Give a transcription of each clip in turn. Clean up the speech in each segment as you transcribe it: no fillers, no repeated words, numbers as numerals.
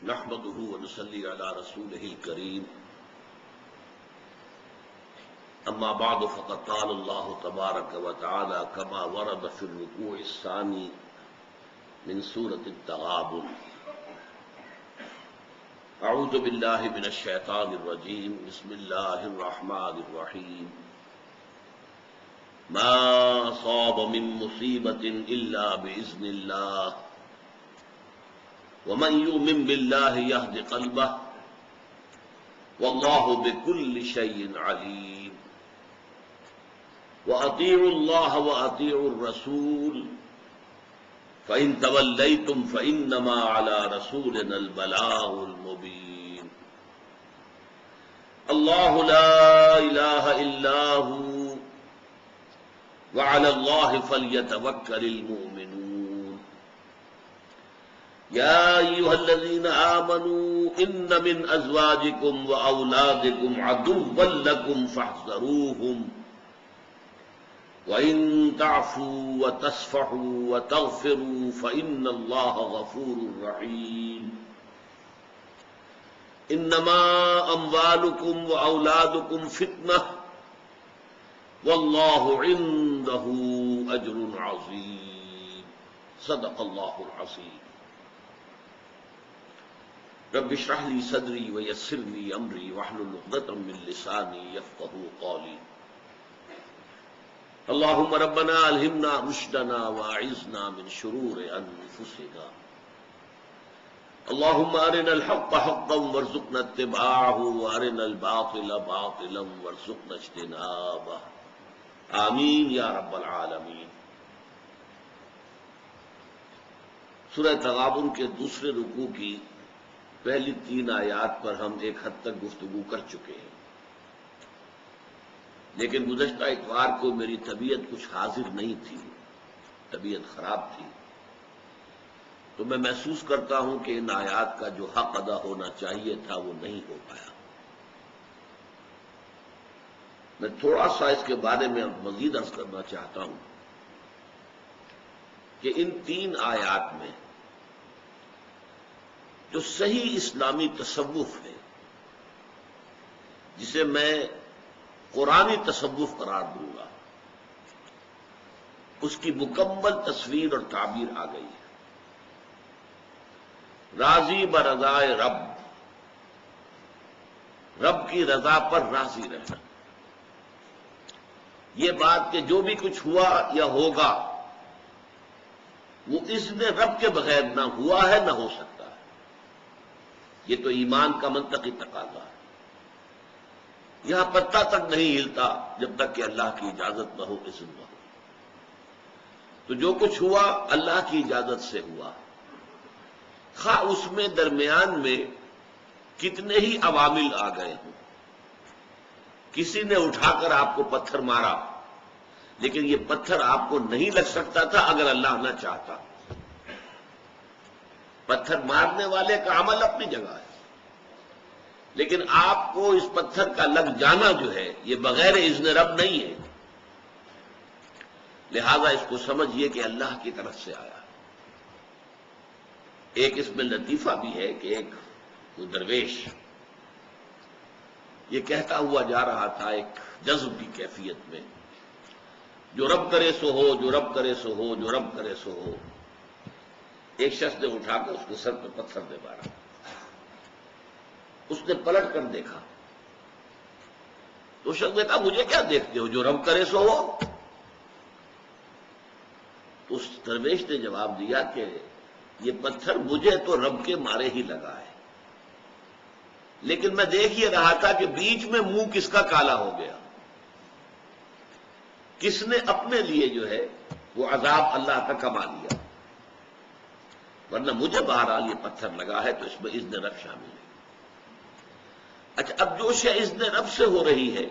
نحمده ونصلي على رسوله الكريم أما بعد فقد قال الله تبارك وتعالى كما ورد في الركوع الثاني من سورة التغابن. أعوذ بالله من الشيطان الرجيم. بسم الله الرحمن الرحيم. ما أصاب من مصيبة إلا بإذن الله ومن يؤمن بالله يهد قلبه والله بكل شيء عليم. وأطيعوا الله وأطيعوا الرسول فإن توليتم فإنما على رسولنا البلاغ المبين. الله لا إله إلا هو وعلى الله فليتوكل المؤمنون. يا أيها الذين آمنوا إن من أزواجكم وأولادكم عدوا لكم فاحذروهم وإن تعفوا وتصفحوا وتغفروا فإن الله غفور رحيم. إنما أموالكم وأولادكم فتنة والله عنده أجر عظيم. صدق الله العظيم. رب اشرح لي صدري ويسر لي امري واحلل عقدة من لساني يفقهوا قولي. اللهم ربنا الهمنا رشدنا واعذنا من شرور انفسنا. اللهم ارنا الحق حقا وارزقنا اتباعه وارنا الباطل باطلا وارزقنا اجتنابه. آمین یا رب العالمین. سورہ تغابن کے دوسرے رکوع کی پہلی 3 آیات پر ہم ایک حد تک گفتگو کر چکے ہیں، لیکن گزشتہ اتوار کو میری طبیعت کچھ حاضر نہیں تھی، طبیعت خراب تھی، تو میں محسوس کرتا ہوں کہ ان آیات کا جو حق ادا ہونا چاہیے تھا وہ نہیں ہو پایا. میں تھوڑا سا اس کے بارے میں مزید عرض کرنا چاہتا ہوں کہ ان 3 آیات میں جو صحیح اسلامی تصوف ہے، جسے میں قرآنی تصوف قرار دوں گا، اس کی مکمل تصویر اور تعبیر آ گئی ہے. راضی برضائے رب، رب کی رضا پر راضی رہنا. یہ بات کہ جو بھی کچھ ہوا یا ہوگا وہ اذن رب کے بغیر نہ ہوا ہے نہ ہو سکتا. یہ تو ایمان کا منطقی تقاضا ہے. یہاں پتہ تک نہیں ہلتا جب تک کہ اللہ کی اجازت نہ ہو، اذن نہ ہو. تو جو کچھ ہوا اللہ کی اجازت سے ہوا، خواہ اس میں درمیان میں کتنے ہی عوامل آ گئے ہوں. کسی نے اٹھا کر آپ کو پتھر مارا، لیکن یہ پتھر آپ کو نہیں لگ سکتا تھا اگر اللہ نہ چاہتا. پتھر مارنے والے کا عمل اپنی جگہ ہے، لیکن آپ کو اس پتھر کا لگ جانا جو ہے یہ بغیر اذن رب نہیں ہے. لہذا اس کو سمجھیے کہ اللہ کی طرف سے آیا. ایک اس میں لطیفہ بھی ہے کہ ایک درویش یہ کہتا ہوا جا رہا تھا ایک جذب کی کیفیت میں، جو رب کرے سو ہو، جو رب کرے سو ہو، جو رب کرے سو ہو. ایک شخص نے اٹھا کر اس کے سر پہ پتھر دے مارا. اس نے پلٹ کر دیکھا تو شخص نے کہا مجھے کیا دیکھتے ہو، جو رب کرے سو ہو. اس درویش نے جواب دیا کہ یہ پتھر مجھے تو رب کے مارے ہی لگا ہے، لیکن میں دیکھ یہ رہا تھا کہ بیچ میں منہ کس کا کالا ہو گیا، کس نے اپنے لیے جو ہے وہ عذاب اللہ کا کما لیا. ورنہ مجھے بہرحال یہ پتھر لگا ہے تو اس میں اذن رب شامل ہے. اچھا، اب جو شے اذن رب سے ہو رہی ہے،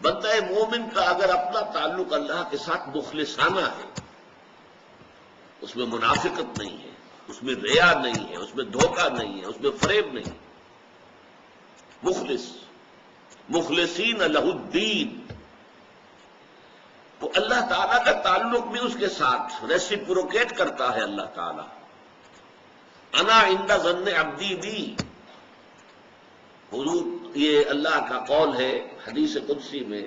بندہ مومن کا اگر اپنا تعلق اللہ کے ساتھ مخلصانہ ہے، اس میں منافقت نہیں ہے، اس میں ریا نہیں ہے، اس میں دھوکہ نہیں ہے، اس میں فریب نہیں. مخلصین لہ الدین، تو اللہ تعالیٰ کا تعلق بھی اس کے ساتھ ریسیپروکیٹ کرتا ہے. اللہ تعالیٰ انا عند ظن عبدی بی، حضور یہ اللہ کا قول ہے حدیث قدسی میں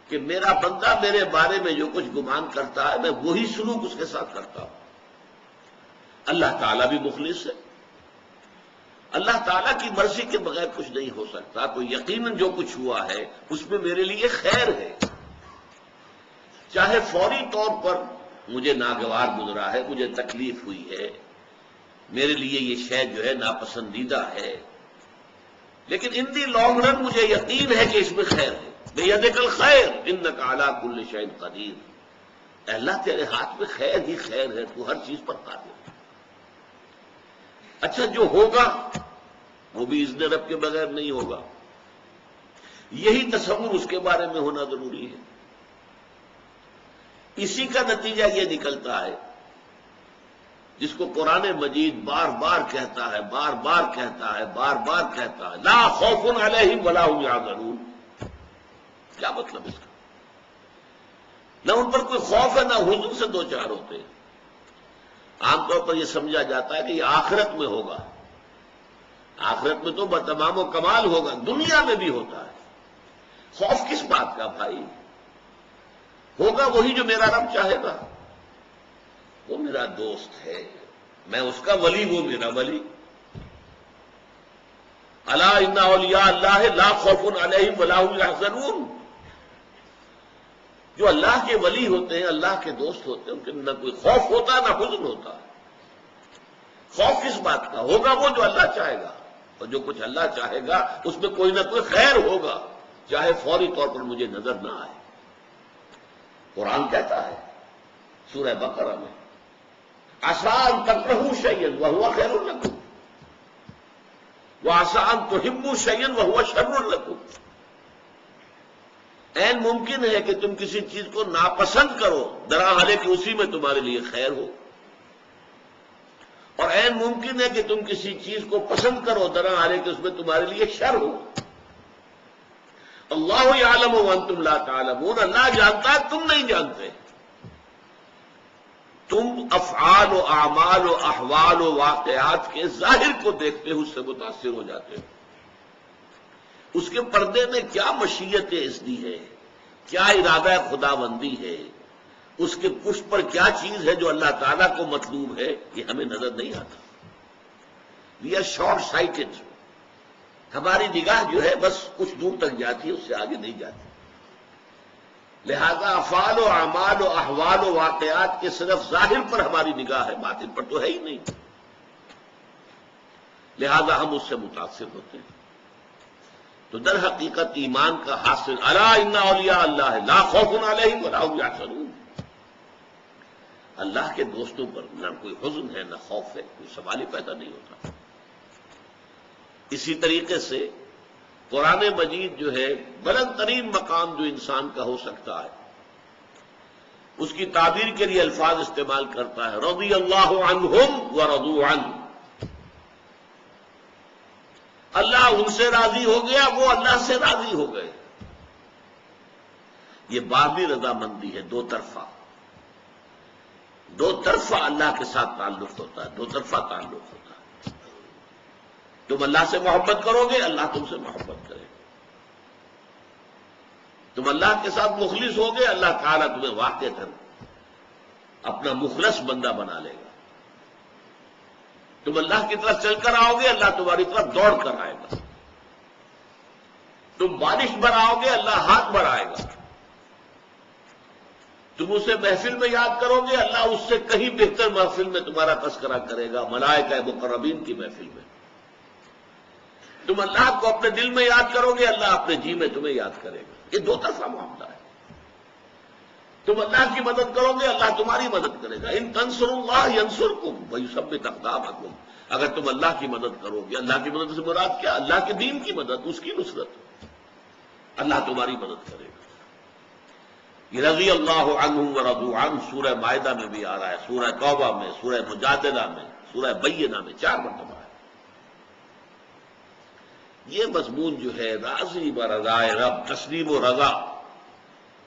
کہ میرا بندہ میرے بارے میں جو کچھ گمان کرتا ہے میں وہی سلوک اس کے ساتھ کرتا ہوں۔ اللہ تعالیٰ بھی مخلص ہے، اللہ تعالیٰ کی مرضی کے بغیر کچھ نہیں ہو سکتا، تو یقیناً جو کچھ ہوا ہے اس میں میرے لیے خیر ہے، چاہے فوری طور پر مجھے ناگوار گزرا ہے، مجھے تکلیف ہوئی ہے، میرے لیے یہ شے جو ہے ناپسندیدہ ہے، لیکن ان دی لانگ رن مجھے یقین ہے کہ اس میں خیر ہے۔ بیدک الخیر انک علی کل شیء قدیر، اے اللہ تیرے ہاتھ میں خیر ہی خیر ہے، تو ہر چیز پر قادر ہے۔ اچھا جو ہوگا وہ بھی اذن رب کے بغیر نہیں ہوگا، یہی تصور اس کے بارے میں ہونا ضروری ہے۔ اسی کا نتیجہ یہ نکلتا ہے جس کو قرآن مجید بار بار کہتا ہے، بار بار کہتا ہے، بار بار کہتا ہے، لا خوف علیہم ولا هم یحزنون۔ کیا مطلب اس کا؟ نہ ان پر کوئی خوف ہے نہ حزن سے دو چار ہوتے ہیں۔ عام طور پر یہ سمجھا جاتا ہے کہ یہ آخرت میں ہوگا، آخرت میں تو بتمام و کمال ہوگا، دنیا میں بھی ہوتا ہے۔ خوف کس بات کا بھائی؟ ہوگا وہی جو میرا رب چاہے گا، وہ میرا دوست ہے، میں اس کا ولی، وہ میرا ولی۔ الا ان اولیاء اللہ لا خوف علیہم ولا هم یحزنون، جو اللہ کے ولی ہوتے ہیں، اللہ کے دوست ہوتے ہیں، ان کے نہ کوئی خوف ہوتا نہ حزن ہوتا۔ خوف کس بات کا؟ ہوگا وہ جو اللہ چاہے گا، اور جو کچھ اللہ چاہے گا اس میں کوئی نہ کوئی خیر ہوگا، چاہے فوری طور پر مجھے نظر نہ آئے۔ قرآن کہتا ہے سورہ بقرہ میں، عسیٰ ان تکرہوا شیئا وہو خیر لکم وعسیٰ ان تحبوا شیئا وہو شر لکم۔ عین ممکن ہے کہ تم کسی چیز کو ناپسند کرو، دراحالے کہ اسی میں تمہارے لیے خیر ہو، اور عین ممکن ہے کہ تم کسی چیز کو پسند کرو، دراحالے کہ اس میں تمہارے لیے شر ہو۔ اللہ یعلم وانتم لا تعلمون، اللہ جانتا ہے تم نہیں جانتے۔ تم افعال و اعمال و احوال و واقعات کے ظاہر کو دیکھتے ہو، اس سے متاثر ہو جاتے ہو۔ اس کے پردے میں کیا مشیت اذنی ہے، کیا ارادہ خداوندی ہے، اس کے پشت پر کیا چیز ہے جو اللہ تعالیٰ کو مطلوب ہے، یہ ہمیں نظر نہیں آتا۔ وی آر شارٹ سائٹڈ، ہماری نگاہ جو ہے بس کچھ دور تک جاتی ہے، اس سے آگے نہیں جاتی۔ لہذا افعال و اعمال و احوال و واقعات کے صرف ظاہر پر ہماری نگاہ ہے، باطن پر تو ہے ہی نہیں، لہذا ہم اس سے متاثر ہوتے ہیں۔ تو در حقیقت ایمان کا حاصل، الا ان اولیاء اللہ لا خوف علیہم ولا هم یحزنون، اللہ کے دوستوں پر نہ کوئی حزن ہے نہ خوف ہے، کوئی سوال ہی پیدا نہیں ہوتا۔ اسی طریقے سے قرآن مجید جو ہے بلند ترین مقام جو انسان کا ہو سکتا ہے، اس کی تعبیر کے لیے الفاظ استعمال کرتا ہے، رضی اللہ عنہم ورضوا عنہ، اللہ ان سے راضی ہو گیا، وہ اللہ سے راضی ہو گئے۔ یہ بابی رضامندی ہے، دو طرفہ، دو طرفہ اللہ کے ساتھ تعلق ہوتا ہے، دو طرفہ تعلق ہوتا ہے۔ تم اللہ سے محبت کرو گے، اللہ تم سے محبت کرے گا۔ تم اللہ کے ساتھ مخلص ہوگے، اللہ تعالیٰ تمہیں واقعتاً اپنا مخلص بندہ بنا لے گا۔ تم اللہ کی طرف چل کر آؤ گے، اللہ تمہاری طرف دوڑ کر آئے گا۔ تم بارش بناؤ گے، اللہ ہاتھ بڑھائے گا۔ تم اسے محفل میں یاد کرو گے، اللہ اس سے کہیں بہتر محفل میں تمہارا تذکرہ کرے گا، ملائکہ مقربین کی محفل میں۔ تم اللہ کو اپنے دل میں یاد کرو گے، اللہ اپنے جی میں تمہیں یاد کرے گا۔ یہ دو طرفہ معاملہ ہے۔ تم اللہ کی مدد کرو گے، اللہ تمہاری مدد کرے گا۔ ان تنصروا اللہ ینصرکم ویثبت اقدامکم، اگر تم اللہ کی مدد کرو گے، اللہ کی مدد سے مراد کیا؟ اللہ کے دین کی مدد، اس کی نصرت، اللہ تمہاری مدد کرے گا۔ یہ رضی اللہ عنہم ورضوا عنہ سورہ مائدہ میں بھی آ رہا ہے، سورہ توبہ میں، سورہ مجادلہ میں، سورہ بینہ میں 4 مرتبہ ہے۔ یہ مضمون جو ہے راضی برضائے رب، تسلیم و رضا،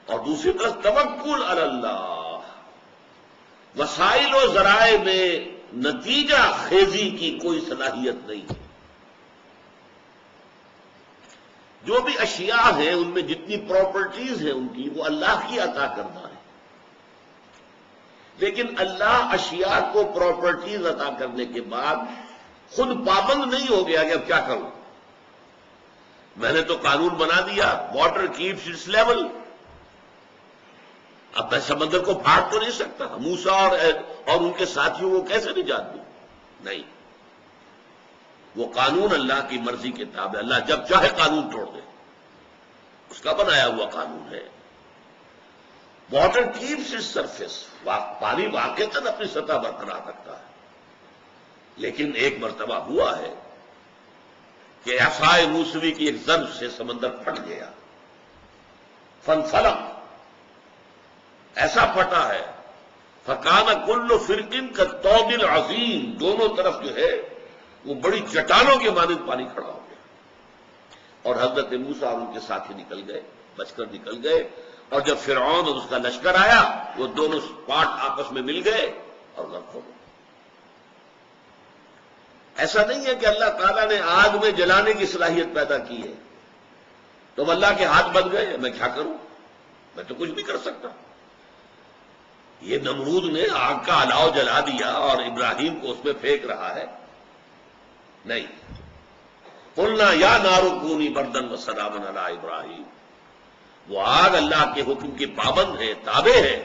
اور دوسری طرف توکل علی اللہ، وسائل و ذرائع میں نتیجہ خیزی کی کوئی صلاحیت نہیں ہے۔ جو بھی اشیاء ہیں ان میں جتنی پراپرٹیز ہیں ان کی وہ اللہ کی عطا کردہ ہے، لیکن اللہ اشیاء کو پراپرٹیز عطا کرنے کے بعد خود پابند نہیں ہو گیا کہ اب کیا کروں، میں نے تو قانون بنا دیا واٹر کیپس اٹس لیول، اب میں سمندر کو پھاڑ تو نہیں سکتا، موسیٰ اور ان کے ساتھیوں کو کیسے نجات دوں؟ نہیں، وہ قانون اللہ کی مرضی کے تابع، اللہ جب چاہے قانون توڑ دے، اس کا بنایا ہوا قانون ہے۔ واٹر کیپس اٹس سرفیس، پانی واقعتاً اپنی سطح برقرار رکھتا ہے، لیکن ایک مرتبہ ہوا ہے کہ عصائے موسوی کی ایک ضرب سے سمندر پھٹ گیا، فنفلق، ایسا پھٹا ہے، فکان کل فرقن کالطود العظیم، دونوں طرف جو ہے وہ بڑی چٹانوں کے مانند پانی کھڑا ہو گیا، اور حضرت موسیٰ اور ان کے ساتھی نکل گئے، بچ کر نکل گئے، اور جب فرعون اور اس کا لشکر آیا وہ دونوں پارٹ آپس میں مل گئے اور غرق ہو گئے۔ ایسا نہیں ہے کہ اللہ تعالیٰ نے آگ میں جلانے کی صلاحیت پیدا کی ہے تو اللہ کے ہاتھ بن گئے، میں کیا کروں، میں تو کچھ نہیں کر سکتا۔ یہ نمرود نے آگ کا الاؤ جلا دیا اور ابراہیم کو اس میں پھینک رہا ہے، نہیں، قلنا یا نار کونی بردن وسلاما علی ابراہیم، وہ آگ اللہ کے حکم کی پابند ہے، تابع ہے،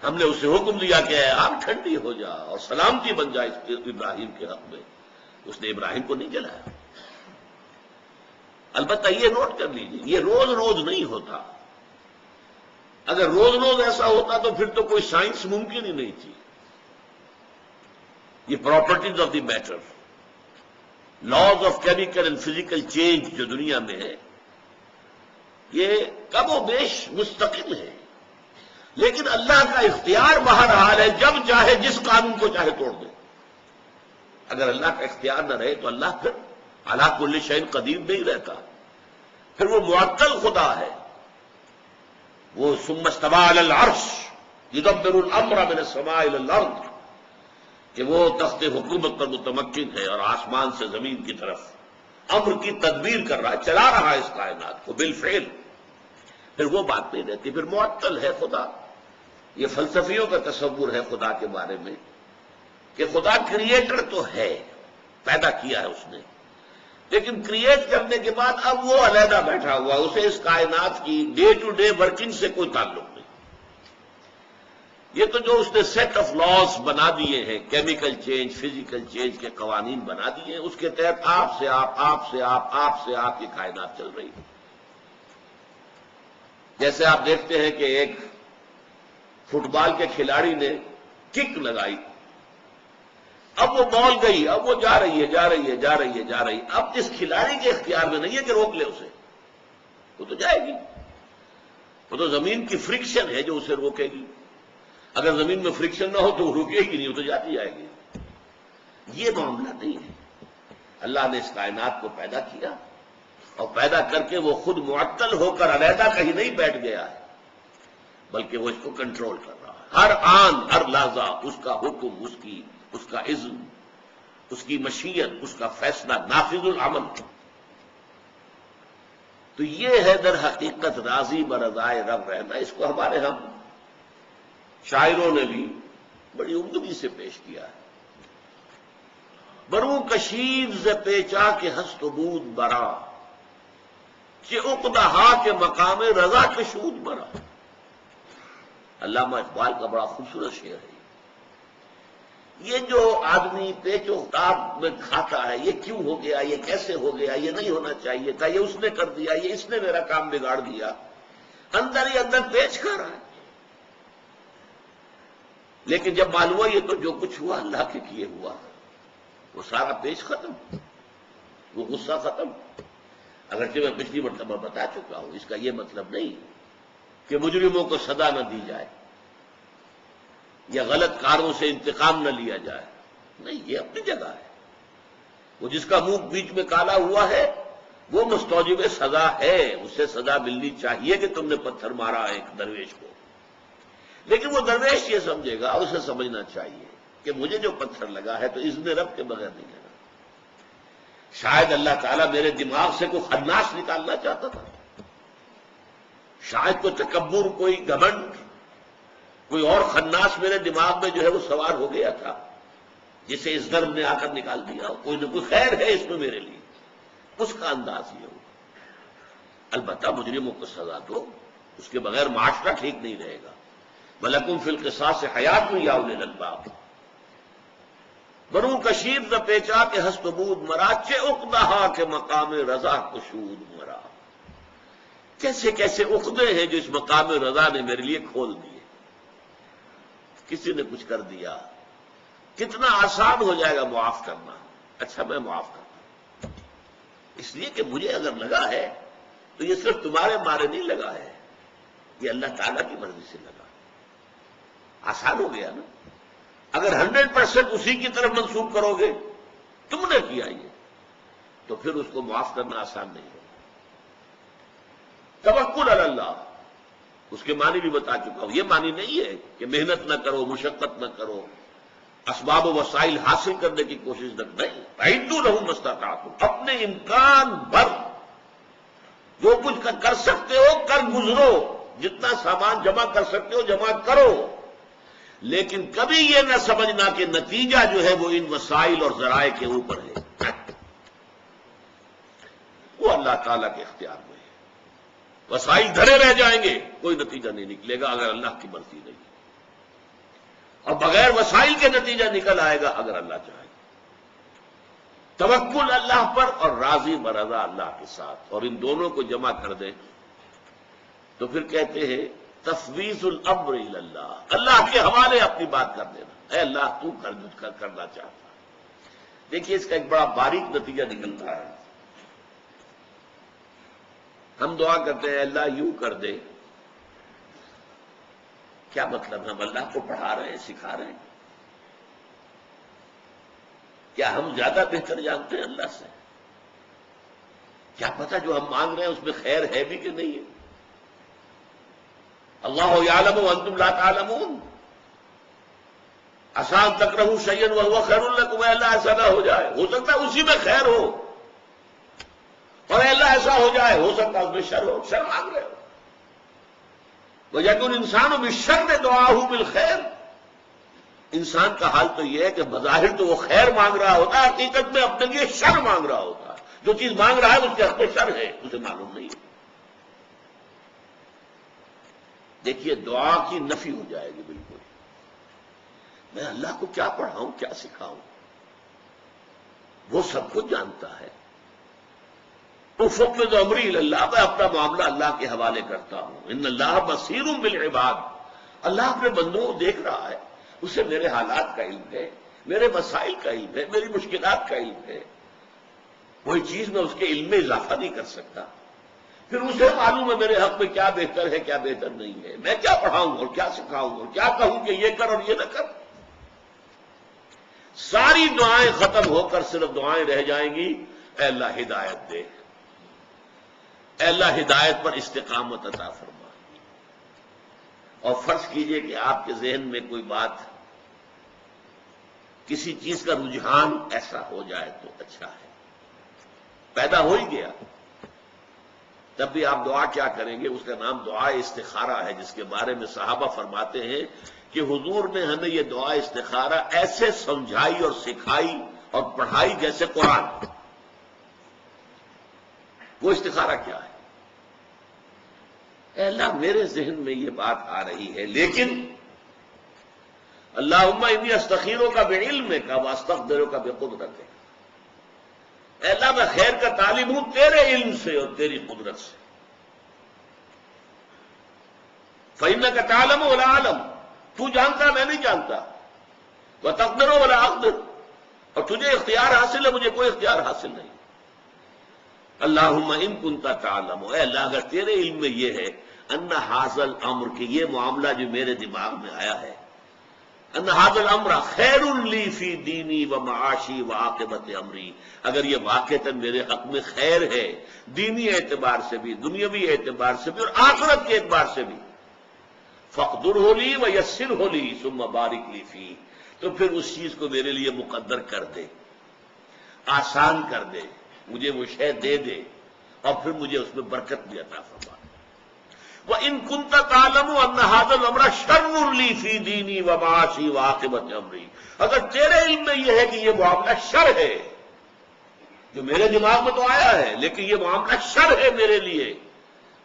ہم نے اسے حکم دیا کہ آگ ٹھنڈی ہو جا اور سلامتی بن جائے ابراہیم کے حق میں، اس نے ابراہیم کو نہیں جلایا۔ البتہ یہ نوٹ کر لیجیے، یہ روز روز نہیں ہوتا، اگر روز روز ایسا ہوتا تو پھر تو کوئی سائنس ممکن ہی نہیں تھی۔ یہ properties of the matter, laws of chemical and physical change جو دنیا میں ہے، یہ کم و بیش مستقل ہے، لیکن اللہ کا اختیار بہرحال ہے، جب چاہے جس قانون کو چاہے توڑ دے۔ اگر اللہ کا اختیار نہ رہے تو اللہ پھر علی کل شیء قدیر نہیں رہتا، پھر وہ معطل خدا ہے، وہ ثم استوى علی العرش یدبر الامر من السماء الى الارض، کہ وہ تخت حکومت پر متمکن ہے اور آسمان سے زمین کی طرف امر کی تدبیر کر رہا ہے، چلا رہا ہے اس کائنات کو بالفعل، پھر وہ بات نہیں رہتی، پھر معطل ہے خدا۔ یہ فلسفیوں کا تصور ہے خدا کے بارے میں کہ خدا کریٹر تو ہے، پیدا کیا ہے اس نے، لیکن کریٹ کرنے کے بعد اب وہ علیحدہ بیٹھا ہوا، اسے اس کائنات کی ڈے ٹو ڈے ورکنگ سے کوئی تعلق نہیں۔ یہ تو جو اس نے سیٹ آف لاز بنا دیے ہیں، کیمیکل چینج، فزیکل چینج کے قوانین بنا دیے ہیں، اس کے تحت آپ سے آپ کی کائنات چل رہی ہے۔ جیسے آپ دیکھتے ہیں کہ ایک فٹ بال کے کھلاڑی نے کک لگائی، اب وہ بال گئی، اب وہ جا رہی ہے، اب اس کھلاڑی کے اختیار میں نہیں ہے کہ روک لے اسے، وہ تو جائے گی، وہ تو زمین کی فرکشن ہے جو اسے روکے گی، اگر زمین میں فرکشن نہ ہو تو وہ رکے گی نہیں، وہ تو جاتی جائے گی۔ یہ معاملہ نہیں ہے، اللہ نے اس کائنات کو پیدا کیا اور پیدا کر کے وہ خود معطل ہو کر علیحدہ کہیں نہیں بیٹھ گیا ہے، بلکہ وہ اس کو کنٹرول کر رہا ہے، ہر آن ہر لحظہ اس کا حکم، اس کا اذن، اس کی مشیت، اس کا فیصلہ نافذ العمل۔ تو یہ ہے در حقیقت راضی برضائے رب رہنا۔ اس کو ہمارے ہم شاعروں نے بھی بڑی عمدگی سے پیش کیا ہے۔ بروں کشید ز پیچا کے ہست و بود برا، کہ عقدہا کے مقام رضا کشود برا۔ علامہ اقبال کا بڑا خوبصورت شعر ہے۔ یہ جو آدمی پیچ و تاب میں کھاتا ہے، یہ کیوں ہو گیا، یہ کیسے ہو گیا، یہ نہیں ہونا چاہیے تھا، یہ اس نے کر دیا، یہ اس نے میرا کام بگاڑ دیا، اندر ہی اندر پیچ کھا رہا ہے۔ لیکن جب معلوم ہوا یہ تو جو کچھ ہوا اللہ کے کیے ہوا، وہ سارا پیچ ختم، وہ غصہ ختم۔ اگرچہ میں پچھلی مرتبہ بتا چکا ہوں، اس کا یہ مطلب نہیں کہ مجرموں کو سزا نہ دی جائے یا غلط کاروں سے انتقام نہ لیا جائے، نہیں، یہ اپنی جگہ ہے۔ وہ جس کا منہ بیچ میں کالا ہوا ہے وہ مستوجب سزا ہے، اسے سزا ملنی چاہیے کہ تم نے پتھر مارا ایک درویش کو، لیکن وہ درویش یہ سمجھے گا اور اسے سمجھنا چاہیے کہ مجھے جو پتھر لگا ہے تو اذن رب کے بغیر نہیں لگا. شاید اللہ تعالیٰ میرے دماغ سے کوئی خناس نکالنا چاہتا تھا، شاید کوئی تکبر، کوئی گھمنڈ، کوئی اور خناس میرے دماغ میں جو ہے وہ سوار ہو گیا تھا، جسے اس ضرب نے آ کر نکال دیا. کوئی نہ کوئی خیر ہے اس میں میرے لیے، اس کا انداز یہ ہو. البتہ مجرموں کو سزا دو، اس کے بغیر معاشرہ ٹھیک نہیں رہے گا. وَلَكُمْ فِي الْقِصَاصِ حَيَاةٌ يَا أُولِي الْأَلْبَابِ. برو کشید ز پیچا کے ہست بود مرا، چے عقدہا کے مقام رضا کشود مرا. کیسے کیسے عقدے ہیں جو اس مقام رضا نے میرے لیے کھول دیے. کسی نے کچھ کر دیا، کتنا آسان ہو جائے گا معاف کرنا. اچھا میں معاف کرتا ہوں، اس لیے کہ مجھے اگر لگا ہے تو یہ صرف تمہارے مارے نہیں لگا ہے، یہ اللہ تعالیٰ کی مرضی سے لگا. آسان ہو گیا نا. اگر 100% اسی کی طرف منسوخ کرو گے تم نے کیا یہ، تو پھر اس کو معاف کرنا آسان نہیں ہوگا. توکل علی اللہ، اس کے معنی بھی بتا چکا ہوں. یہ معنی نہیں ہے کہ محنت نہ کرو، مشقت نہ کرو، اسباب و وسائل حاصل کرنے کی کوشش نہ. نہیں، اعدوا لهم ما استطعتم، اپنے امکان بھر جو کچھ کر سکتے ہو کر گزرو، جتنا سامان جمع کر سکتے ہو جمع کرو. لیکن کبھی یہ نہ سمجھنا کہ نتیجہ جو ہے وہ ان وسائل اور ذرائع کے اوپر ہے، وہ اللہ تعالیٰ کے اختیار میں ہے. وسائل دھرے رہ جائیں گے، کوئی نتیجہ نہیں نکلے گا اگر اللہ کی مرضی نہیں، اور بغیر وسائل کے نتیجہ نکل آئے گا اگر اللہ چاہے. توکل اللہ پر اور راضی برضا اللہ کے ساتھ، اور ان دونوں کو جمع کر دیں تو پھر کہتے ہیں تفویض الامر الی اللہ، اللہ کے حوالے اپنی بات کر دینا. اے اللہ تو کرنا چاہتا. دیکھیے اس کا ایک بڑا باریک نتیجہ نکلتا ہے. ہم دعا کرتے ہیں اللہ یوں کر دے، کیا مطلب؟ ہم اللہ کو پڑھا رہے ہیں، سکھا رہے ہیں؟ کیا ہم زیادہ بہتر جانتے ہیں اللہ سے؟ کیا پتہ جو ہم مانگ رہے ہیں اس میں خیر ہے بھی کہ نہیں ہے؟ اللہ یعلم وانتم لا تعلمون. عسیٰ ان تکرہوا شیئا وہو خیر لکم. اے اللہ ایسا نہ ہو جائے، ہو سکتا ہے اسی میں خیر ہو، اور اے اللہ ایسا ہو جائے، ہو سکتا ہے اس میں شر ہو. شر مانگ رہے ہو. وَيَكُنْ الْإِنسَانُ بِالشَّرِّ دُعَاؤُهُ بِالْخَيْرِ. انسان کا حال تو یہ ہے کہ بظاہر تو وہ خیر مانگ رہا ہوتا ہے، حقیقت میں اپنے لیے شر مانگ رہا ہوتا ہے. جو چیز مانگ رہا ہے اس کے حق میں شر ہے، اسے معلوم نہیں ہے. دیکھیے دعا کی نفی ہو جائے گی بالکل. میں اللہ کو کیا پڑھاؤں، کیا سکھاؤں؟ وہ سب کچھ جانتا ہے. افوض امری الی اللہ، میں اپنا معاملہ اللہ کے حوالے کرتا ہوں. ان اللہ بصیر بالعباد، اللہ اپنے بندوں کو دیکھ رہا ہے، اسے میرے حالات کا علم ہے، میرے مسائل کا علم ہے، میری مشکلات کا علم ہے. کوئی چیز میں اس کے علم میں اضافہ نہیں کر سکتا. پھر اسے معلوم ہے میرے حق میں کیا بہتر ہے کیا بہتر نہیں ہے. میں کیا پڑھاؤں اور کیا سکھاؤں اور کیا کہوں کہ یہ کر اور یہ نہ کر. ساری دعائیں ختم ہو کر صرف دعائیں رہ جائیں گی اے اللہ ہدایت دے، اے اللہ ہدایت پر استقامت عطا فرما. اور فرض کیجئے کہ آپ کے ذہن میں کوئی بات، کسی چیز کا رجحان ایسا ہو جائے تو اچھا ہے، پیدا ہو ہی گیا، تب بھی آپ دعا کیا کریں گے؟ اس کا نام دعا استخارہ ہے، جس کے بارے میں صحابہ فرماتے ہیں کہ حضور نے ہمیں یہ دعا استخارہ ایسے سمجھائی اور سکھائی اور پڑھائی جیسے قرآن. وہ استخارہ کیا ہے؟ اے اللہ میرے ذہن میں یہ بات آ رہی ہے، لیکن اللہم انی استخیرک بعلمک واستقدرک بقدرتک. اے اللہ میں خیر کا طالب ہوں تیرے علم سے اور تیری قدرت سے. فإنک تعلم ولا اعلم، تو جانتا میں نہیں جانتا. وتقدر ولا اقدر، اور تجھے اختیار حاصل ہے مجھے کوئی اختیار حاصل نہیں. اللہم ان کنت تعلم، اے اللہ اگر تیرے علم میں یہ ہے ان ھذا الامر، کہ یہ معاملہ جو میرے دماغ میں آیا ہے، ان ھذا الامر خیر لی فی دینی و معاشی و عاقبت امری، اگر یہ واقعتاً میرے حق میں خیر ہے دینی اعتبار سے بھی، دنیاوی اعتبار سے بھی اور آخرت کے اعتبار سے بھی، فاقدرہ لی و یسرہ لی ثم بارک لی فیہ، تو پھر اس چیز کو میرے لیے مقدر کر دے، آسان کر دے، مجھے وہ شے دے دے، اور پھر مجھے اس میں برکت بھی عطا فرما۔ وَإِن كُنتَ تَعْلَمُ أَنَّ هَذَا الْأَمْرَ شَرٌّ لِّي فِي دِينِي وَمَعَاشِي وَعَاقِبَةِ أَمْرِي، اگر تیرے علم میں یہ ہے کہ یہ معاملہ شر ہے، جو میرے دماغ میں تو آیا ہے لیکن یہ معاملہ شر ہے میرے لیے،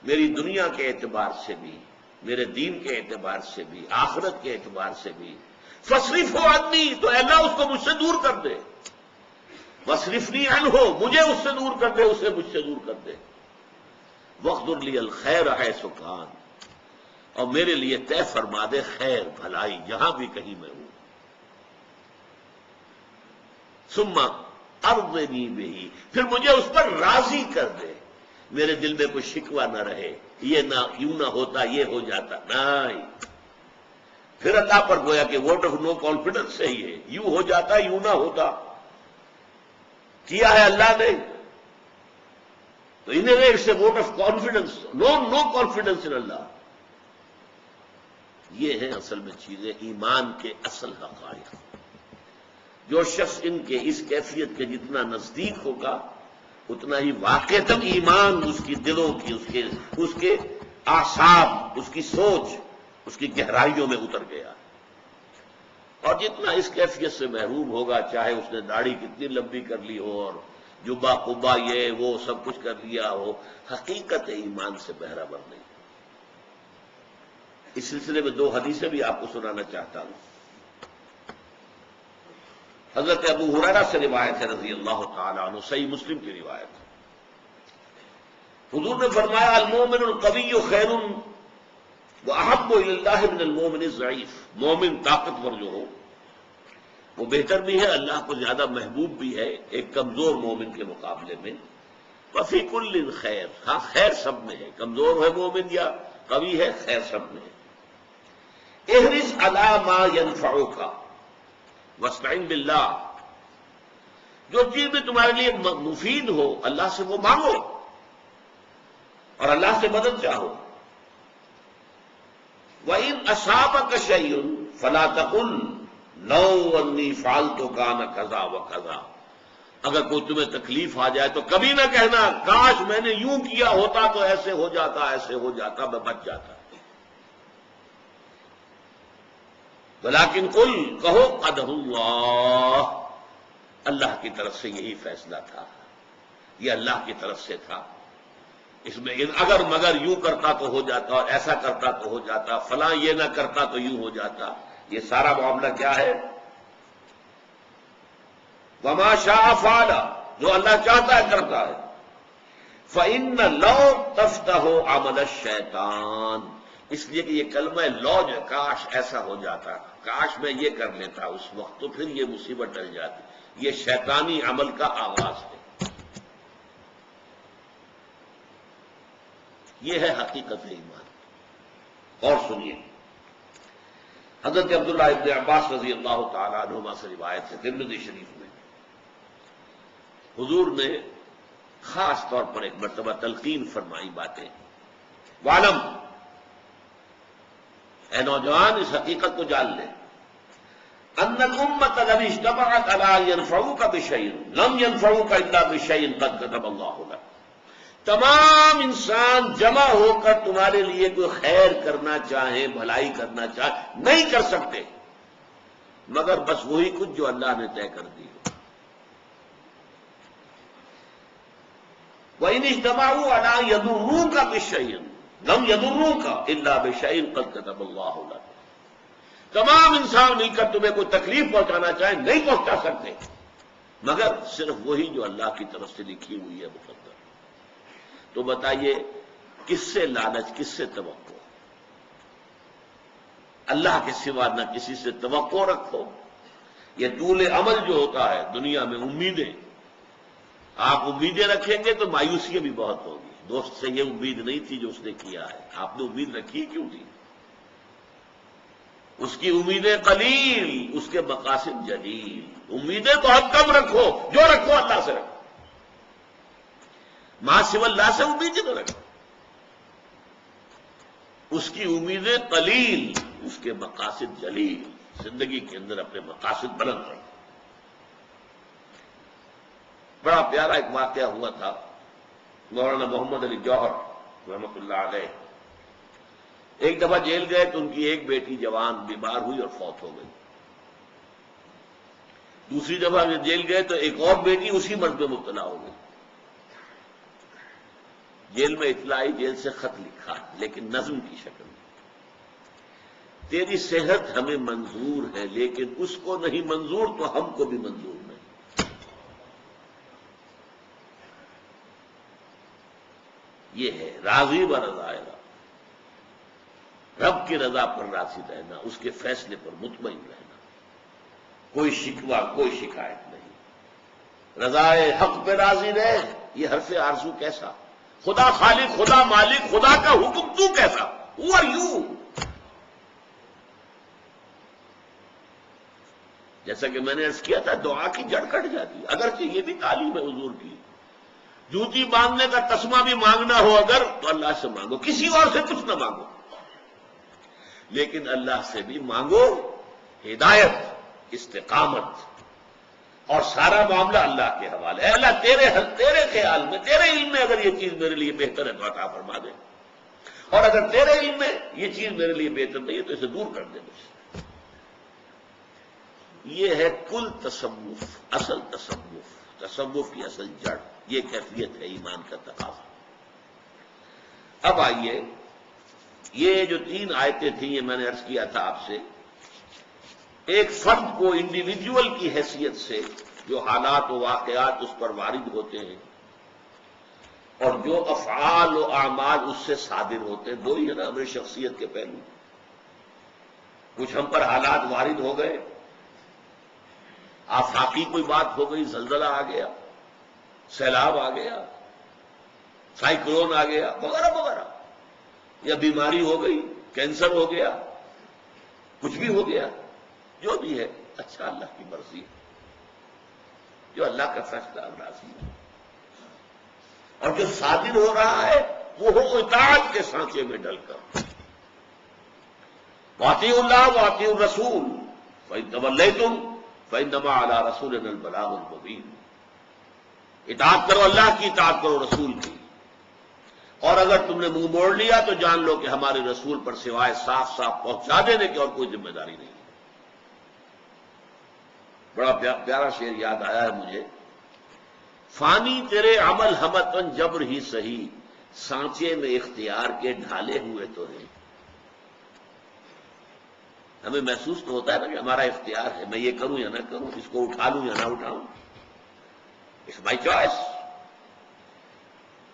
میری دنیا کے اعتبار سے بھی، میرے دین کے اعتبار سے بھی، آخرت کے اعتبار سے بھی، فَاصْرِفْهُ عَنِّي، تو اللہ اس کو مجھ سے دور کر دے، وَاصْرِفْنِي عَنْهُ، مجھے اس سے دور کر دے، اسے مجھ سے دور کر دے، وَاقْدُرْ لِي الْخَيْرَ حَيْثُ كَانَ، اور میرے لیے طے فرما دے خیر بھلائی جہاں بھی کہیں میں ہوں، ثُمَّ أَرْضِنِي بِهِ، پھر مجھے اس پر راضی کر دے، میرے دل میں کوئی شکوہ نہ رہے، یہ نہ یوں نہ ہوتا یہ ہو جاتا، نہیں، پھر اللہ پر گویا کہ ووٹ آف نو کانفیڈنس ہے، یہ یوں ہو جاتا یوں نہ ہوتا، کیا ہے اللہ نے تو انہیں it's a vote of confidence, no confidence in اللہ۔ یہ ہیں اصل میں چیزیں ایمان کے اصل حقائق۔ جو شخص ان کے اس کیفیت کے جتنا نزدیک ہوگا اتنا ہی واقعتاً ایمان اس کی دلوں کی، اس کے اعصاب، اس کی سوچ، اس کی گہرائیوں میں اتر گیا، اور جتنا اس کیفیت سے محروم ہوگا، چاہے اس نے داڑھی کتنی لمبی کر لی ہو اور جبہ قبا یہ وہ سب کچھ کر لیا ہو، حقیقت ایمان سے بہرہ نہیں۔ اس سلسلے میں 2 حدیثیں بھی آپ کو سنانا چاہتا ہوں۔ حضرت ابو ہریرہ سے روایت ہے رضی اللہ تعالیٰ عنہ، صحیح مسلم کی روایت ہے، حضور نے فرمایا المومن القوی خیر واحب الی اللہ من المومن الضعیف، مومن طاقتور جو ہو وہ بہتر بھی ہے، اللہ کو زیادہ محبوب بھی ہے ایک کمزور مومن کے مقابلے میں۔ وفی کل خیر، ہاں خیر سب میں ہے، کمزور ہے مومن یا قوی ہے، خیر سب میں ہے۔ احرص علی ما ینفعک واستعن باللہ، جو چیز بھی تمہارے لیے مفید ہو اللہ سے وہ مانگو اور اللہ سے مدد چاہو۔ وَإِنْ أَصَابَكَ شَيْءٌ فَلَا تَقُلْ لَوْ أَنِّي فَعَلْتُ كَانَ كَذَا وَكَذَا، اگر کوئی تمہیں تکلیف آ جائے تو کبھی نہ کہنا کاش میں نے یوں کیا ہوتا تو ایسے ہو جاتا، ایسے ہو جاتا، میں بچ جاتا، ولیکن قل، کہو قدر اللہ، اللہ کی طرف سے یہی فیصلہ تھا، یہ اللہ کی طرف سے تھا، اس میں اگر مگر یوں کرتا تو ہو جاتا اور ایسا کرتا تو ہو جاتا، فلاں یہ نہ کرتا تو یوں ہو جاتا، یہ سارا معاملہ کیا ہے؟ وما شاء فعل، جو اللہ چاہتا ہے کرتا ہے۔ فإن لو تفتح عمل الشیطان، اس لیے کہ یہ کلمہ لو جو کاش ایسا ہو جاتا، کاش میں یہ کر لیتا اس وقت، تو پھر یہ مصیبت ٹل جاتی، یہ شیطانی عمل کا آغاز ہے۔ یہ ہے حقیقت ایمان۔ اور سنیے، حضرت عبداللہ ابن عباس رضی اللہ تعالیٰ عنہما سے روایت ہے ترمذی شریف میں، حضور نے خاص طور پر ایک مرتبہ تلقین فرمائی باتیں، وعلم، اے نوجوان اس حقیقت کو جان لے، ان الامة لو اجتمعت على ان ينفعوك بشيء لم ينفعوك الا بشيء قد كتب الله لك، تمام انسان جمع ہو کر تمہارے لیے کوئی خیر کرنا چاہیں، بھلائی کرنا چاہیں، نہیں کر سکتے مگر بس وہی کچھ جو اللہ نے طے کر دی ہو۔ وَإِنِ اجْتَمَعُوا عَلَىٰ يَضُرُّوكَ بِشَيْءٍ لَمْ يَضُرُّوكَ إِلَّا بِشَيْءٍ قَدْ كَتَبَ اللَّهُ لَكَ، تمام انسان مل کر تمہیں کوئی تکلیف پہنچانا چاہیں نہیں پہنچا سکتے مگر صرف وہی جو اللہ کی طرف سے لکھی ہوئی ہے مقدر۔ تو بتائیے کس سے لالچ، کس سے توقع؟ اللہ کے سوا نہ کسی سے توقع رکھو۔ یہ طول عمل جو ہوتا ہے دنیا میں، امیدیں، آپ امیدیں رکھیں گے تو مایوسیاں بھی بہت ہوگی، دوست سے یہ امید نہیں تھی جو اس نے کیا ہے، آپ نے امید رکھی کیوں تھی؟ اس کی امیدیں قلیل، اس کے مقاصد جلیل، امیدیں بہت کم رکھو، جو رکھو اللہ سے رکھو، ماں سوا اللہ سے امیدیں نہ رکھو، اس کی امیدیں قلیل، اس کے مقاصد جلیل، زندگی کے اندر اپنے مقاصد بلند کریں۔ بڑا پیارا ایک واقعہ ہوا تھا، مولانا محمد علی جوہر رحمۃ اللہ علیہ ایک دفعہ جیل گئے تو ان کی ایک بیٹی جوان بیمار ہوئی اور فوت ہو گئی۔ دوسری دفعہ جیل گئے تو ایک اور بیٹی اسی مرض میں مبتلا ہو گئی۔ جیل میں اطلاع آئی، جیل سے خط لکھا لیکن نظم کی شکل میں، تیری صحت ہمیں منظور ہے لیکن اس کو نہیں منظور تو ہم کو بھی منظور نہیں۔ یہ ہے راضی و رضائے رب کی رضا پر راضی رہنا، اس کے فیصلے پر مطمئن رہنا، کوئی شکوہ کوئی شکایت نہیں۔ رضائے حق پہ راضی رہے، یہ حرف آرزو کیسا؟ خدا خالق، خدا مالک، خدا کا حکم تو کیسا؟ Who are you؟ جیسا کہ میں نے عرض کیا تھا، دعا کی جڑ کٹ جاتی ہے، اگرچہ یہ بھی تعلیم ہے حضور کی، جوتی مانگنے کا تسمہ بھی مانگنا ہو اگر تو اللہ سے مانگو، کسی اور سے کچھ نہ مانگو، لیکن اللہ سے بھی مانگو ہدایت، استقامت، اور سارا معاملہ اللہ کے حوالے ہے۔ اللہ تیرے خیال میں، تیرے علم میں اگر یہ چیز میرے لیے بہتر ہے تو عطا فرما دے، اور اگر تیرے علم میں یہ چیز میرے لیے بہتر نہیں ہے تو اسے دور کر دے مجھ سے۔ یہ ہے کل تصوف، اصل تصوف، تصوف کی اصل جڑ، یہ کیفیت ہے ایمان کا تقاضا۔ اب آئیے، یہ جو 3 آیتیں تھیں یہ میں نے عرض کیا تھا آپ سے، ایک فرد کو انڈیویجول کی حیثیت سے جو حالات و واقعات اس پر وارد ہوتے ہیں اور جو افعال و اعمال اس سے صادر ہوتے ہیں، 2 ہی ہے نا ہماری شخصیت کے پہلو۔ کچھ ہم پر حالات وارد ہو گئے، آفاقی کوئی بات ہو گئی، زلزلہ آ گیا، سیلاب آ گیا، سائیکلون آ گیا، وغیرہ وغیرہ، یا بیماری ہو گئی، کینسر ہو گیا، کچھ بھی ہو گیا، جو بھی ہے اچھا اللہ کی مرضی ہے، جو اللہ کا فیصلہ راضی ہے، اور جو صادر ہو رہا ہے وہ ہو اطاعت کے سانچے میں ڈل کر، وَأَطِيعُوا اللَّهَ وَأَطِيعُوا الرَّسُولَ فَإِن تَوَلَّيْتُمْ فَإِنَّمَا عَلَىٰ رَسُولِنَا الْبَلَاغُ الْمُبِينُ۔ اطاعت کرو، اللہ کی اطاعت کرو، رسول کی، اور اگر تم نے منہ موڑ لیا تو جان لو کہ ہمارے رسول پر سوائے صاف صاف پہنچا دینے کی اور کوئی ذمہ داری نہیں۔ بڑا پیارا شعر یاد آیا ہے مجھے، فانی تیرے عمل ہمتن جبر ہی سہی، سانچے میں اختیار کے ڈھالے ہوئے تو ہیں۔ ہمیں محسوس تو ہوتا ہے نا کہ ہمارا اختیار ہے، میں یہ کروں یا نہ کروں، اس کو اٹھا لوں یا نہ اٹھاؤں، اٹس مائی چوائس۔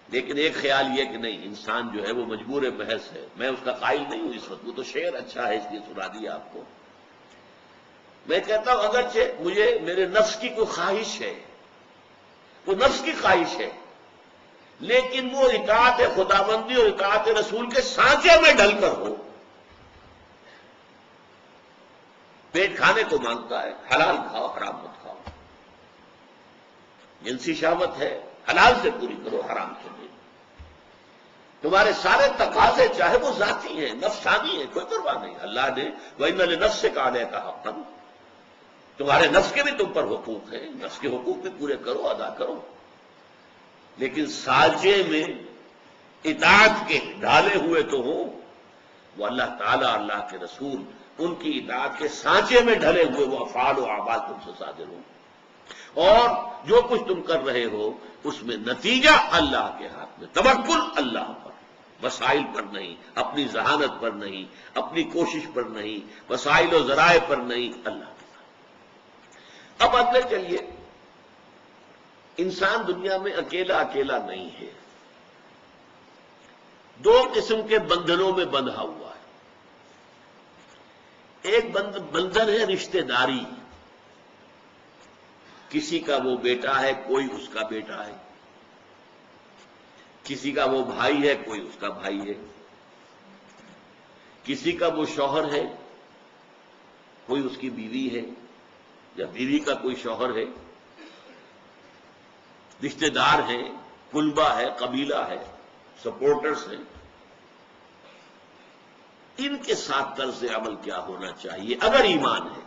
لیکن ایک خیال یہ کہ نہیں، انسان جو ہے وہ مجبور محض ہے، میں اس کا قائل نہیں ہوں اس وقت، وہ تو شعر اچھا ہے اس لیے سنا دیا آپ کو۔ میں کہتا ہوں اگرچہ مجھے میرے نفس کی کوئی خواہش ہے، وہ نفس کی خواہش ہے، لیکن وہ اطاعت خداوندی اور اطاعت رسول کے سانچے میں ڈل کر ہو۔ پیٹ کھانے کو مانگتا ہے، حلال کھاؤ، حرام مت کھاؤ۔ جنسی شہوت ہے، حلال سے پوری کرو، حرام سے نہیں۔ تمہارے سارے تقاضے چاہے وہ ذاتی ہیں، نفسانی ہیں، کوئی پرواہ نہیں، اللہ نے وَإِنَّ لِنَفْسِكَ عَلَيْكَ حَقًّا، تمہارے نفس کے بھی تم پر حقوق ہیں، نفس کے حقوق بھی پورے کرو، ادا کرو، لیکن سانچے میں اطاعت کے ڈھالے ہوئے تو ہوں، وہ اللہ تعالیٰ، اللہ کے رسول، ان کی اطاعت کے سانچے میں ڈھلے ہوئے وہ افعال و اعمال تم سے صادر ہوں، اور جو کچھ تم کر رہے ہو اس میں نتیجہ اللہ کے ہاتھ میں، توکل اللہ پر، وسائل پر نہیں، اپنی ذہانت پر نہیں، اپنی کوشش پر نہیں، وسائل و ذرائع پر نہیں، اللہ کے ساتھ۔ اب اگلے چلیے، انسان دنیا میں اکیلا اکیلا نہیں ہے، 2 قسم کے بندھنوں میں بندھا ہوا ہے۔ ایک بندھن ہے رشتہ داری، کسی کا وہ بیٹا ہے، کوئی اس کا بیٹا ہے، کسی کا وہ بھائی ہے، کوئی اس کا بھائی ہے، کسی کا وہ شوہر ہے، کوئی اس کی بیوی ہے، یا بیوی کا کوئی شوہر ہے، رشتہ دار ہیں، کنبہ ہے، قبیلہ ہے، سپورٹرز ہیں۔ ان کے ساتھ طرز عمل کیا ہونا چاہیے اگر ایمان ہے؟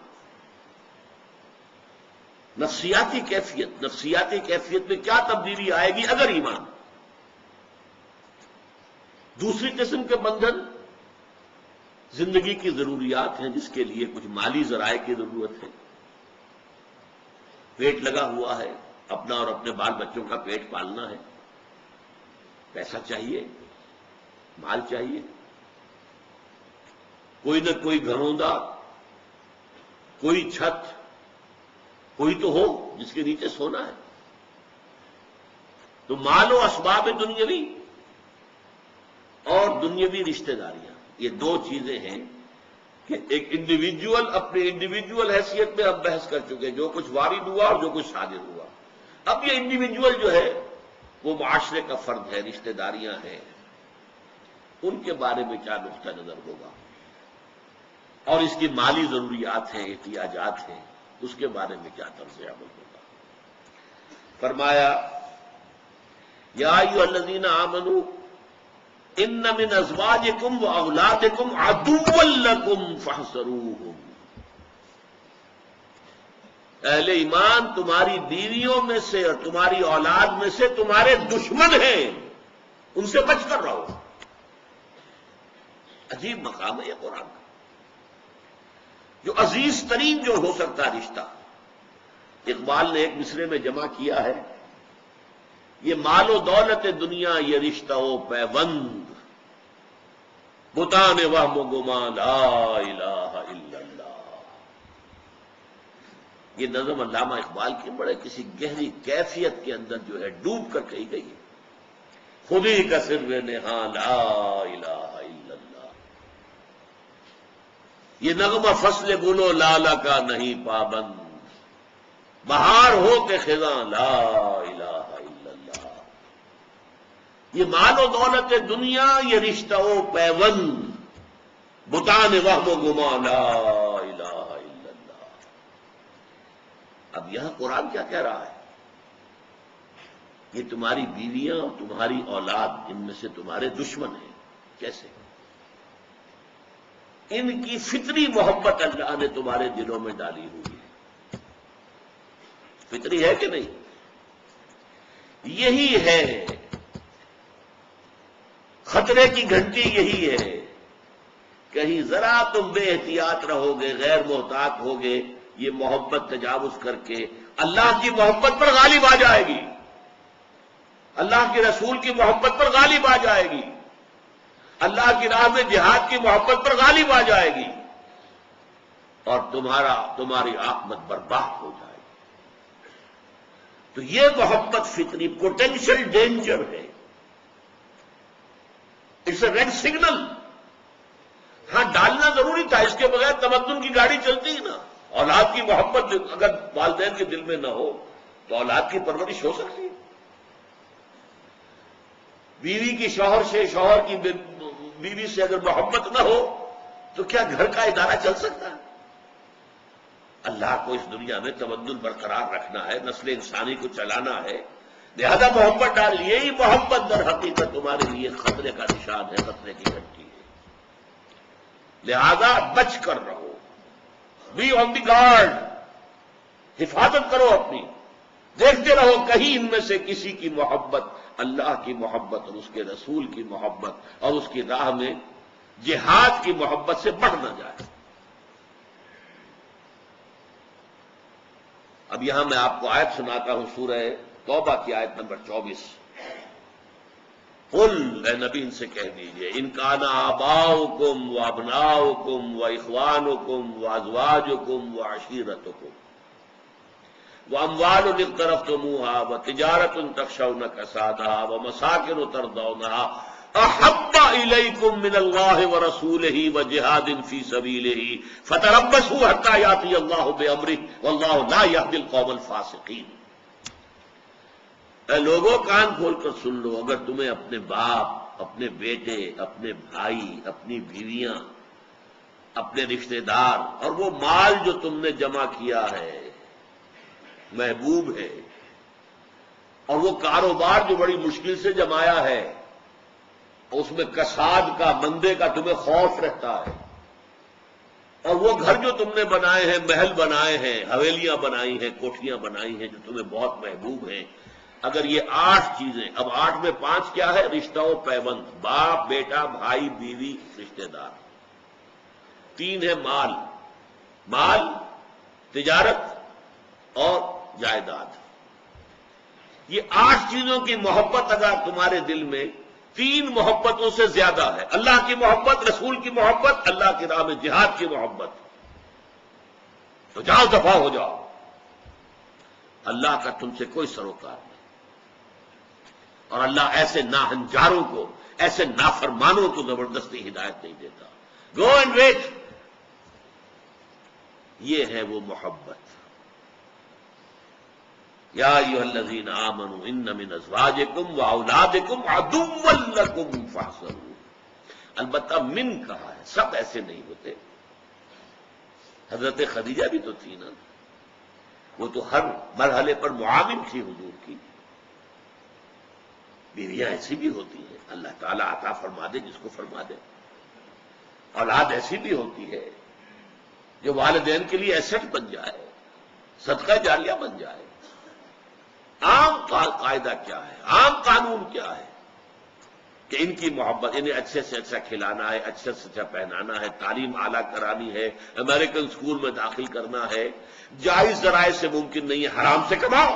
نفسیاتی کیفیت میں کیا تبدیلی آئے گی اگر ایمان؟ دوسری قسم کے بندھن زندگی کی ضروریات ہیں، جس کے لیے کچھ مالی ذرائع کی ضرورت ہے، پیٹ لگا ہوا ہے، اپنا اور اپنے بال بچوں کا پیٹ پالنا ہے، پیسہ چاہیے، مال چاہیے، کوئی نہ کوئی گھروندہ، کوئی چھت، کوئی تو ہو جس کے نیچے سونا ہے۔ تو مال و اسباب دنیاوی اور دنیاوی رشتہ داریاں، یہ دو چیزیں ہیں کہ ایک انڈیویجول، اپنے انڈیویجول حیثیت میں ہم بحث کر چکے، جو کچھ وارد ہوا اور جو کچھ صادر ہوا۔ اب یہ انڈیویجول جو ہے وہ معاشرے کا فرد ہے، رشتہ داریاں ہیں، ان کے بارے میں کیا نقطہ نظر ہوگا، اور اس کی مالی ضروریات ہیں، احتیاجات ہیں، اس کے بارے میں کیا طرز عمل ہوگا۔ فرمایا یا ایھا الذین آمنوا ان من ازواجکم واولادکم عدوا لکم فاحذروہم۔ اہل ایمان، تمہاری بیویوں میں سے اور تمہاری اولاد میں سے تمہارے دشمن ہیں، ان سے بچ کر رہو۔ عجیب مقام ہے یہ قرآن کا، جو عزیز ترین جو ہو سکتا رشتہ۔ اقبال نے ایک مصرے میں جمع کیا ہے، یہ مال و دولت دنیا یہ رشتہ و پیوند، بتان وہم و گمان لا الہ الا اللہ۔ یہ نظم علامہ اقبال کی بڑے کسی گہری کیفیت کے اندر جو ہے ڈوب کر کہی گئی ہے۔ خودی کا سر نہاں لا الہ الا اللہ۔ یہ نغمہ فصل گل و لالہ کا نہیں پابند، بہار ہو کے خزاں لا الہ الا اللہ۔ یہ مال و دولت دنیا یہ رشتہ و پیوند، بتان وہم و گمان لا الہ الا اللہ۔ اب یہاں قرآن کیا کہہ رہا ہے؟ یہ تمہاری بیویاں اور تمہاری اولاد ان میں سے تمہارے دشمن ہیں۔ کیسے؟ ان کی فطری محبت اللہ نے تمہارے دلوں میں ڈالی ہوئی ہے۔ فطری ہے کہ نہیں؟ یہی ہے خطرے کی گھنٹی، یہی ہے۔ کہیں ذرا تم بے احتیاط رہو گے، غیر محتاط ہوگے، یہ محبت تجاوز کر کے اللہ کی محبت پر غالب آ جائے گی، اللہ کے رسول کی محبت پر غالب آ جائے گی، اللہ کی راہ میں جہاد کی محبت پر غالب آ جائے گی، اور تمہاری عاقبت برباد ہو جائے گی۔ تو یہ محبت فطری پوٹینشل ڈینجر ہے، اٹس اے ریڈ سگنل۔ ہاں ڈالنا ضروری تھا، اس کے بغیر تمدن کی گاڑی چلتی ہی نہ۔ اولاد کی محبت اگر والدین کے دل میں نہ ہو تو اولاد کی پرورش ہو سکتی ہے؟ بیوی کی شوہر سے، شوہر کی بیوی سے اگر محبت نہ ہو تو کیا گھر کا ادارہ چل سکتا ہے؟ اللہ کو اس دنیا میں تمدن برقرار رکھنا ہے، نسل انسانی کو چلانا ہے، لہذا محبت ڈال۔ یہی محبت در حقیقت تمہارے لیے خطرے کا نشان ہے، خطرے کی گھنٹی ہے۔ لہذا بچ کر رہو، بی آن دی گارڈ، حفاظت کرو اپنی، دیکھتے رہو کہیں ان میں سے کسی کی محبت اللہ کی محبت اور اس کے رسول کی محبت اور اس کی راہ میں جہاد کی محبت سے بڑھ نہ جائے۔ اب یہاں میں آپ کو آیت سناتا ہوں، سورہ توبہ کی آیت نمبر 24۔ قل، اے نبی ان سے کہہ دیجئے، ان کان آباؤکم و ابناؤکم و اخوانکم و ازواجکم و عشیرتکم واموال اقترفتموها وتجارة تخشون كسادها ومساكن ترضونها احب اليكم من الله ورسوله وجهاد في سبيله فتربصوا حتى ياتي الله بامره والله لا يهدي القوم الفاسقين۔ اے لوگوں، کان کھول کر سن لو، اگر تمہیں اپنے باپ، اپنے بیٹے، اپنے بھائی، اپنی بیویاں، اپنے رشتہ دار اور وہ مال جو تم نے جمع کیا ہے محبوب ہے، اور وہ کاروبار جو بڑی مشکل سے جمایا ہے، اس میں کساد کا، مندے کا تمہیں خوف رہتا ہے، اور وہ گھر جو تم نے بنائے ہیں، محل بنائے ہیں، حویلیاں بنائی ہیں، کوٹھیاں بنائی ہیں جو تمہیں بہت محبوب ہیں، اگر یہ 8 چیزیں، اب 8 میں 5 کیا ہے؟ رشتہ و پیوند، باپ بیٹا بھائی بیوی رشتہ دار، 3 ہے مال، مال تجارت اور جائیداد، یہ 8 چیزوں کی محبت اگر تمہارے دل میں 3 محبتوں سے زیادہ ہے، اللہ کی محبت، رسول کی محبت، اللہ کی راہ میں جہاد کی محبت، تو جاؤ دفاع ہو جاؤ، اللہ کا تم سے کوئی سروکار نہیں، اور اللہ ایسے ناہنجاروں کو، ایسے نافرمانوں کو زبردستی ہدایت نہیں دیتا. گو اینڈ ویٹ، یہ ہے وہ محبت. یا ایھا الذین آمنوا ان من ازواجکم واولادکم عدوا لکم فاحذروہ. البتہ من کہا ہے، سب ایسے نہیں ہوتے. حضرت خدیجہ بھی تو تھی نا، وہ تو ہر مرحلے پر معاون تھی حضور کی. بیویاں ایسی بھی ہوتی ہیں، اللہ تعالیٰ عطا فرما دے جس کو فرما دے. اولاد ایسی بھی ہوتی ہے جو والدین کے لیے ایسٹ بن جائے، صدقہ جاریہ بن جائے. عام قاعدہ کیا ہے، عام قانون کیا ہے کہ ان کی محبت، انہیں اچھے سے اچھا کھلانا ہے، اچھے سے اچھا پہنانا ہے، تعلیم اعلیٰ کرانی ہے، امریکن اسکول میں داخل کرنا ہے. جائز ذرائع سے ممکن نہیں ہے، حرام سے کماؤ،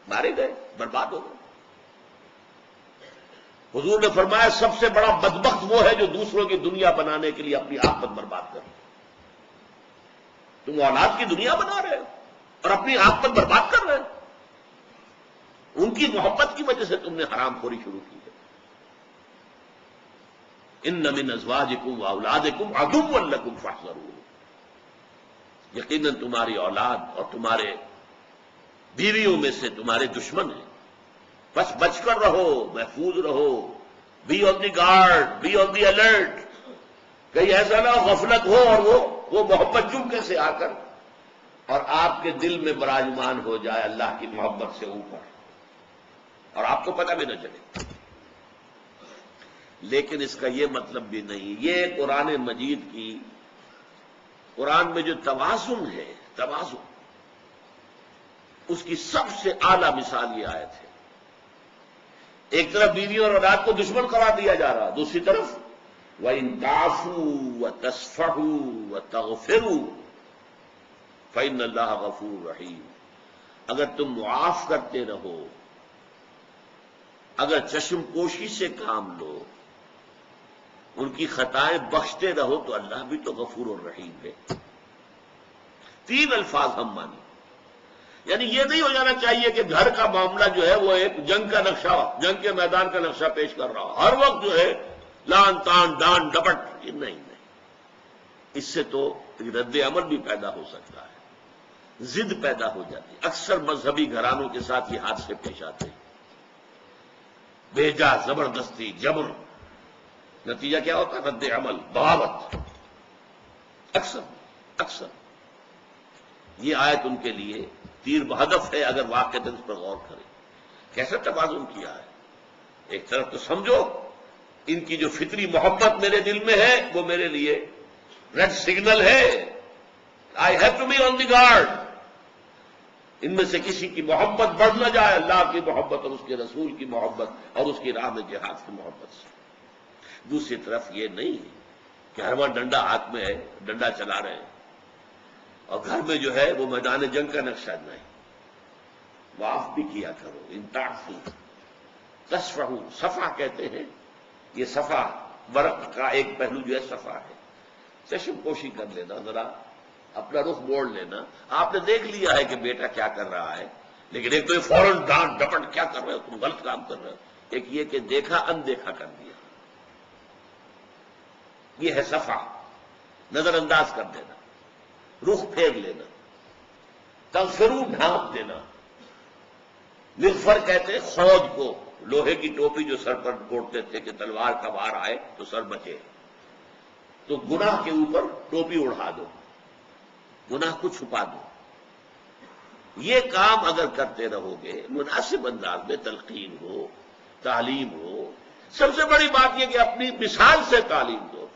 مارے گئے، برباد ہو گئے. حضور نے فرمایا سب سے بڑا بدبخت وہ ہے جو دوسروں کی دنیا بنانے کے لیے اپنی آخرت برباد کرے. تم اولاد کی دنیا بنا رہے ہو اور اپنی آخرت برباد کر رہے ہو. ان کی محبت کی وجہ سے تم نے حرام خوری شروع کی ہے. ان من ازواجکم واولادکم عدوا لکم فاحذروہ. یقیناً تمہاری اولاد اور تمہارے بیویوں میں سے تمہارے دشمن ہیں، بس بچ کر رہو، محفوظ رہو. Be on the guard, be on the alert. کہیں ایسا نہ غفلت ہو اور وہ محبت چپکے سے آ کر اور آپ کے دل میں براجمان ہو جائے اللہ کی محبت سے اوپر، اور آپ کو پتہ بھی نہ چلے. لیکن اس کا یہ مطلب بھی نہیں، یہ قرآن مجید کی، قرآن میں جو توازن ہے، توازن، اس کی سب سے اعلیٰ مثال یہ آیت ہے. ایک طرف بیوی اور اولاد کو دشمن قرار دیا جا رہا، دوسری طرف وَإِن تَعْفُوا وَتَصْفَحُوا وَتَغْفِرُوا فَإِنَّ اللَّهَ غَفُورٌ رَحِيمٌ. اگر تم معاف کرتے رہو، اگر چشم پوشی سے کام لو، ان کی خطائیں بخشتے رہو، تو اللہ بھی تو غفور الرحیم ہے. 3 الفاظ ہم مانیں. یعنی یہ نہیں ہو جانا چاہیے کہ گھر کا معاملہ جو ہے وہ ایک جنگ کا نقشہ، جنگ کے میدان کا نقشہ پیش کر رہا ہو، ہر وقت جو ہے لان تان ڈان ڈپٹ. نہیں، اس سے تو رد عمل بھی پیدا ہو سکتا ہے، ضد پیدا ہو جاتی ہے. اکثر مذہبی گھرانوں کے ساتھ یہ حادثے پیش آتے ہیں، بھیجا، زبردستی، جبر. نتیجہ کیا ہوتا ہے؟ رد عمل، بغاوت. اکثر یہ آیت ان کے لیے تیر بہدف ہے اگر واقعتاً اس پر غور کریں. کیسے توازن کیا ہے؟ ایک طرف تو سمجھو ان کی جو فطری محبت میرے دل میں ہے وہ میرے لیے ریڈ سگنل ہے، I have to be on the guard. ان میں سے کسی کی محبت بڑھ نہ جائے اللہ کی محبت اور اس کے رسول کی محبت اور اس کی راہ میں جہاد کی محبت سے. دوسری طرف یہ نہیں کہ ہر وقت ڈنڈا ہاتھ میں ہے، ڈنڈا چلا رہے ہیں، اور گھر میں جو ہے وہ میدان جنگ کا نقشہ نہیں. معاف بھی کیا کرو. ان تعفوا تصفحوا، صفا کہتے ہیں. یہ صفا ورق کا ایک پہلو جو ہے صفا ہے. چشم پوشی کر لینا، ذرا اپنا رخ موڑ لینا. آپ نے دیکھ لیا ہے کہ بیٹا کیا کر رہا ہے، لیکن ایک تو یہ فوراً ڈانٹ ڈپٹ کیا کر رہے ہو، تم غلط کام کر رہے ہو. ایک یہ کہ دیکھا اندیکھا کر دیا، یہ ہے صفا. نظر انداز کر دینا، رخ پھیر لینا. تغفروا، ڈھانپ دینا. مغفر کہتے ہیں خوج کو، لوہے کی ٹوپی جو سر پر کوٹتے تھے کہ تلوار کا وار آئے تو سر بچے. تو گناہ کے اوپر ٹوپی اڑا دو، گناہ کو چھپا دو. یہ کام اگر کرتے رہو گے، مناسب انداز میں تلقین ہو، تعلیم ہو، سب سے بڑی بات یہ کہ اپنی مثال سے تعلیم دو.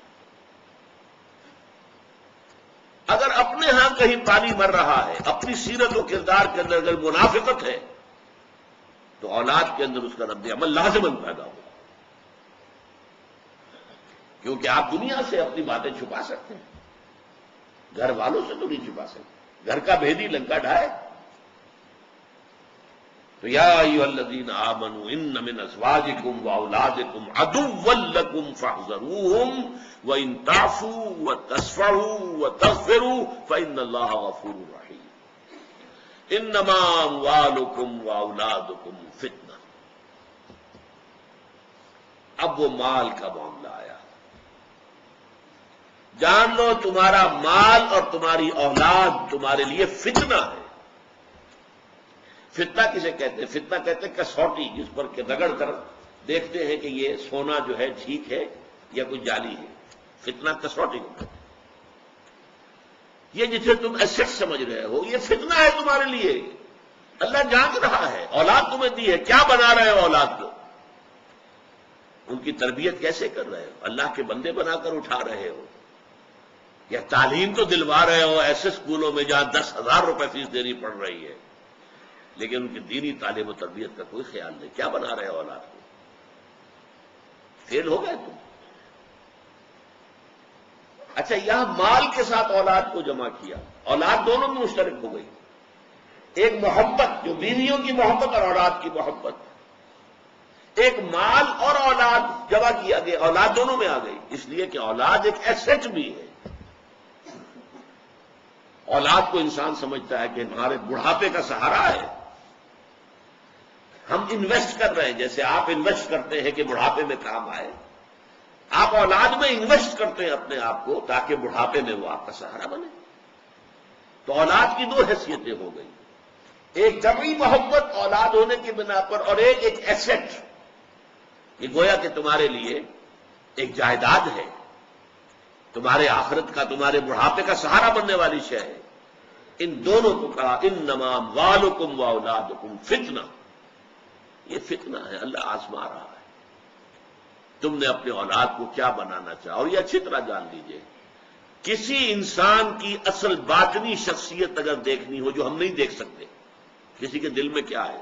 اگر اپنے ہاں کہیں پانی مر رہا ہے، اپنی سیرت و کردار کے اندر اگر منافقت ہے، تو اولاد کے اندر اس کا رد عمل لازماً پیدا ہوگا. کیونکہ آپ دنیا سے اپنی باتیں چھپا سکتے ہیں، گھر والوں سے تو نہیں چھپا سکتے. گھر کا بھیدی لنکا ڈھائے. تو یا ایھا الذین آمنوا ان من ازواجکم واولادکم عدوا لکم فاحذروہم وان تعفوا وتصفحوا وتغفروا فان اللہ غفور رحیم. انما اموالکم واولادکم فتنہ. اب وہ مال کا معاملہ آیا. جان لو تمہارا مال اور تمہاری اولاد تمہارے لیے فتنہ ہے. فتنہ کسے کہتے ہیں؟ فتنہ کہتے ہیں کسوٹی، جس پر کہ رگڑ کر دیکھتے ہیں کہ یہ سونا جو ہے ٹھیک ہے یا کوئی جعلی ہے. فتنہ کسوٹی کو کہتے ہیں. یہ جسے تم ایسٹ سمجھ رہے ہو، یہ فتنہ ہے تمہارے لیے. اللہ جانچ رہا ہے. اولاد تمہیں دی ہے، کیا بنا رہے ہو اولاد کو؟ ان کی تربیت کیسے کر رہے ہو؟ اللہ کے بندے بنا کر اٹھا رہے ہو یا تعلیم تو دلوا رہے ہو ایسے اسکولوں میں جہاں 10,000 روپے فیس دینی پڑ رہی ہے، لیکن ان کی دینی تعلیم و تربیت کا کوئی خیال نہیں. کیا بنا رہے ہو اولاد کو؟ فیل ہو گئے تم. اچھا، یہاں مال کے ساتھ اولاد کو جمع کیا. اولاد دونوں میں مشترک ہو گئی. ایک محبت جو بیویوں کی محبت اور اولاد کی محبت، ایک مال اور اولاد جمع کیا گیا. اولاد دونوں میں آ گئی، اس لیے کہ اولاد ایک ایسٹ بھی ہے. اولاد کو انسان سمجھتا ہے کہ ہمارے بڑھاپے کا سہارا ہے. ہم انویسٹ کر رہے ہیں، جیسے آپ انویسٹ کرتے ہیں کہ بڑھاپے میں کام آئے. آپ اولاد میں انویسٹ کرتے ہیں اپنے آپ کو تاکہ بڑھاپے میں وہ آپ کا سہارا بنے. تو اولاد کی 2 حیثیتیں ہو گئی. ایک طبعی محبت اولاد ہونے کی بنا پر، اور ایک ایسٹ. یہ گویا کہ تمہارے لیے ایک جائیداد ہے، تمہارے آخرت کا، تمہارے بڑھاپے کا سہارا بننے والی شے ہے. ان دونوں کو کہا انما اموالکم واولادکم فتنہ. یہ فتنہ ہے، اللہ آزما رہا ہے. تم نے اپنے اولاد کو کیا بنانا چاہا. اور یہ اچھی طرح جان لیجئے، کسی انسان کی اصل باطنی شخصیت اگر دیکھنی ہو جو ہم نہیں دیکھ سکتے، کسی کے دل میں کیا ہے،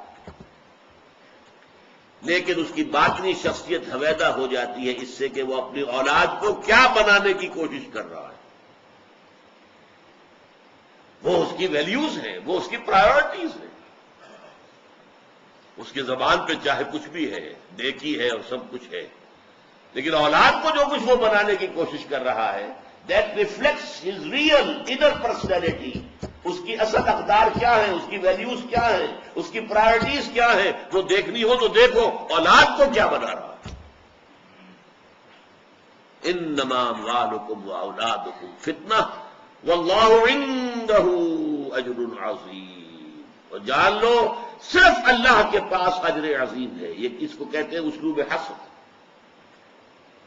لیکن اس کی باطنی شخصیت حویدہ ہو جاتی ہے اس سے کہ وہ اپنی اولاد کو کیا بنانے کی کوشش کر رہا ہے. وہ اس کی ویلیوز ہیں، وہ اس کی پرائیورٹیز ہیں. اس کی زبان پہ چاہے کچھ بھی ہے، نیکی ہے اور سب کچھ ہے، لیکن اولاد کو جو کچھ وہ بنانے کی کوشش کر رہا ہے، that reflects his real inner personality. اس کی اصل اقدار کیا ہے، اس کی ویلیوز کیا ہے، اس کی پرائرٹیز کیا ہے، وہ دیکھنی ہو تو دیکھو اولاد کو کیا بنا رہا ہے. انما اموالکم واولادکم فتنہ واللہ عندہ اجر عظیم. اور جان لو صرف اللہ کے پاس اجر عظیم ہے. یہ اس کو کہتے ہیں اسلوب حصر.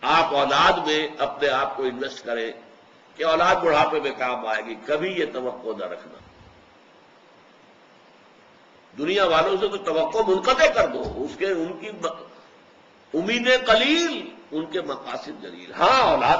آپ اولاد میں اپنے آپ کو انویسٹ کریں کہ اولاد بڑھاپے میں کام آئے گی، کبھی یہ توقع نہ رکھنا. دنیا والوں سے تو توقع منقطع کر دو. ان کی امیدیں قلیل، ان کے مقاصد جلیل. ہاں، اولاد